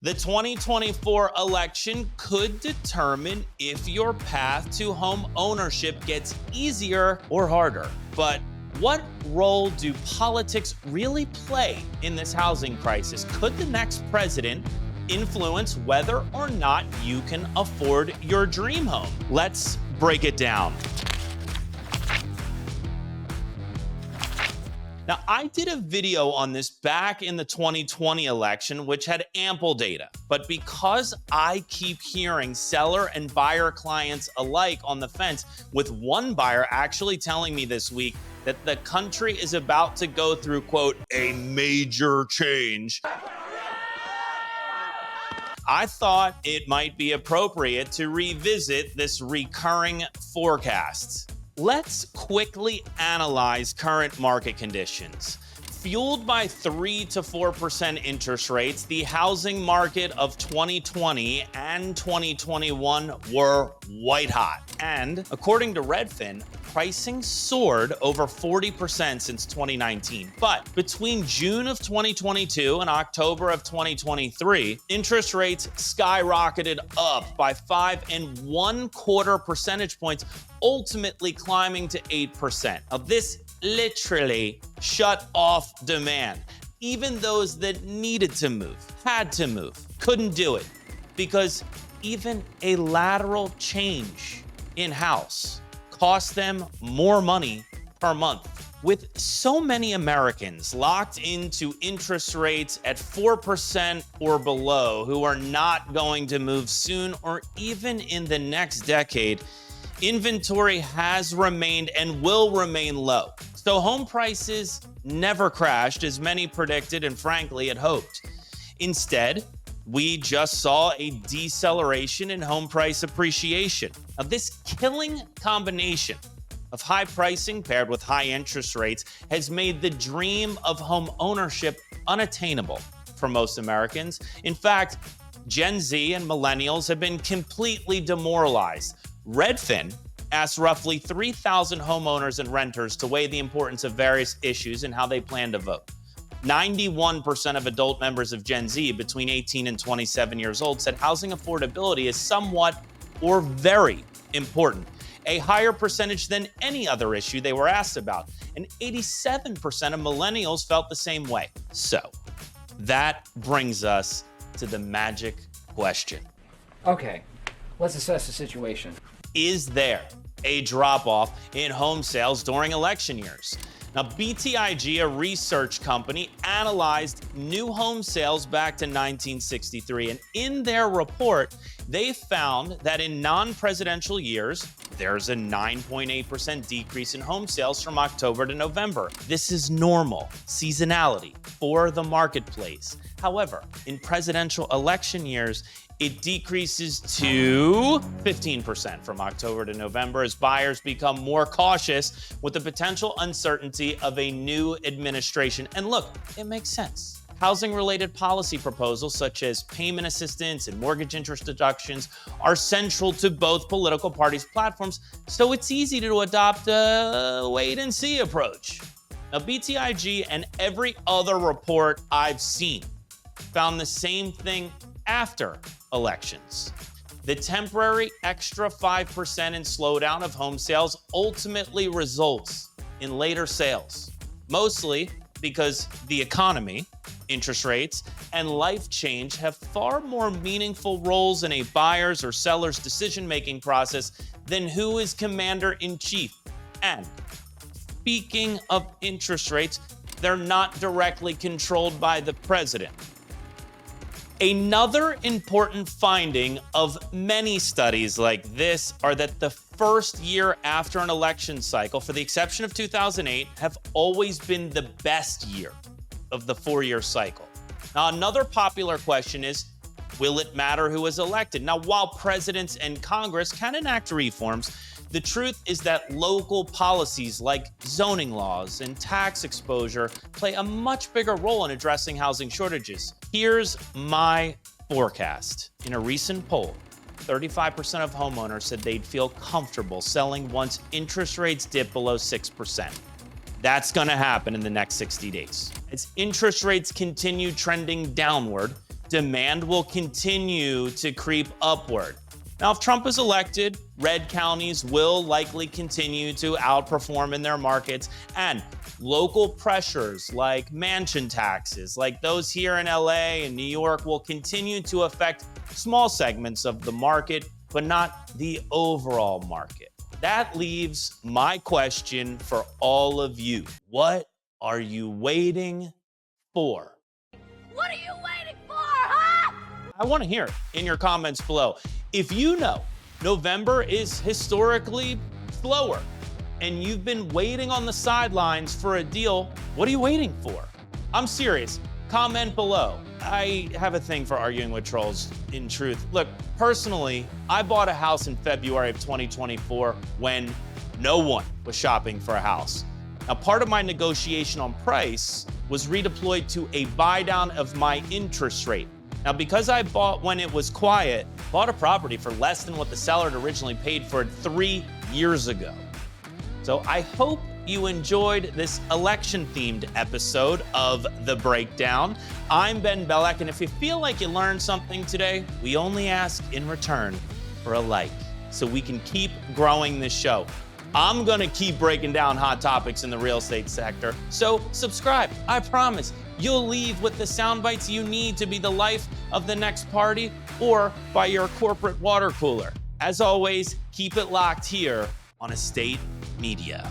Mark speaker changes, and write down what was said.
Speaker 1: The 2024 election could determine if your path to home ownership gets easier or harder. But what role do politics really play in this housing crisis? Could the next president influence whether or not you can afford your dream home? Let's break it down. Now, I did a video on this back in the 2020 election, which had ample data. But because I keep hearing seller and buyer clients alike on the fence, with one buyer actually telling me this week that the country is about to go through, quote, a major change, I thought it might be appropriate to revisit this recurring forecast. Let's quickly analyze current market conditions. Fueled by 3 to 4% interest rates, the housing market of 2020 and 2021 were white hot. And according to Redfin, pricing soared over 40% since 2019. But between June of 2022 and October of 2023, interest rates skyrocketed up by 5.25 percentage points, ultimately climbing to 8%. Now, this literally shut off demand. Even those that needed to move, had to move, couldn't do it because even a lateral change in house cost them more money per month. With so many Americans locked into interest rates at 4% or below who are not going to move soon or even in the next decade, inventory has remained and will remain low. So home prices never crashed as many predicted and frankly had hoped. Instead, we just saw a deceleration in home price appreciation. Now, this killing combination of high pricing paired with high interest rates has made the dream of home ownership unattainable for most Americans. In fact, Gen Z and millennials have been completely demoralized. Redfin asked roughly 3,000 homeowners and renters to weigh the importance of various issues and how they plan to vote. 91% of adult members of Gen Z between 18 and 27 years old said housing affordability is somewhat or very important, a higher percentage than any other issue they were asked about. And 87% of millennials felt the same way. So that brings us to the magic question.
Speaker 2: Okay, let's assess the situation.
Speaker 1: Is there a drop-off in home sales during election years? Now, BTIG, a research company, analyzed new home sales back to 1963. And in their report, they found that in non-presidential years, there's a 9.8% decrease in home sales from October to November. This is normal seasonality for the marketplace. However, in presidential election years, it decreases to 15% from October to November as buyers become more cautious with the potential uncertainty of a new administration. And look, it makes sense. Housing-related policy proposals such as payment assistance and mortgage interest deductions are central to both political parties' platforms, so it's easy to adopt a wait-and-see approach. Now, BTIG and every other report I've seen found the same thing after elections. The temporary extra 5% in slowdown of home sales ultimately results in later sales, mostly because the economy, interest rates, and life change have far more meaningful roles in a buyer's or seller's decision-making process than who is commander-in-chief. And speaking of interest rates, they're not directly controlled by the president. Another important finding of many studies like this are that the first year after an election cycle, for the exception of 2008, have always been the best year of the 4-year cycle. Now, another popular question is, will it matter who is elected? Now, while presidents and Congress can enact reforms, the truth is that local policies like zoning laws and tax exposure play a much bigger role in addressing housing shortages. Here's my forecast. In a recent poll, 35% of homeowners said they'd feel comfortable selling once interest rates dip below 6%. That's going to happen in the next 60 days. As interest rates continue trending downward, demand will continue to creep upward. Now, if Trump is elected, red counties will likely continue to outperform in their markets, and local pressures like mansion taxes, like those here in LA and New York, will continue to affect small segments of the market, but not the overall market. That leaves my question for all of you. What are you waiting for?
Speaker 3: What are you waiting for, huh?
Speaker 1: I want to hear it in your comments below. If you know November is historically slower and you've been waiting on the sidelines for a deal, what are you waiting for? I'm serious. Comment below. I have a thing for arguing with trolls, in truth. Look, personally, I bought a house in February of 2024 when no one was shopping for a house. Now, part of my negotiation on price was redeployed to a buy down of my interest rate. Now, because I bought when it was quiet, bought a property for less than what the seller had originally paid for it 3 years ago. So I hope you enjoyed this election-themed episode of The Breakdown. I'm Ben Belack, and if you feel like you learned something today, we only ask in return for a like so we can keep growing this show. I'm gonna keep breaking down hot topics in the real estate sector, so subscribe. I promise you'll leave with the sound bites you need to be the life of the next party or by your corporate water cooler. As always, keep it locked here on Estate Media.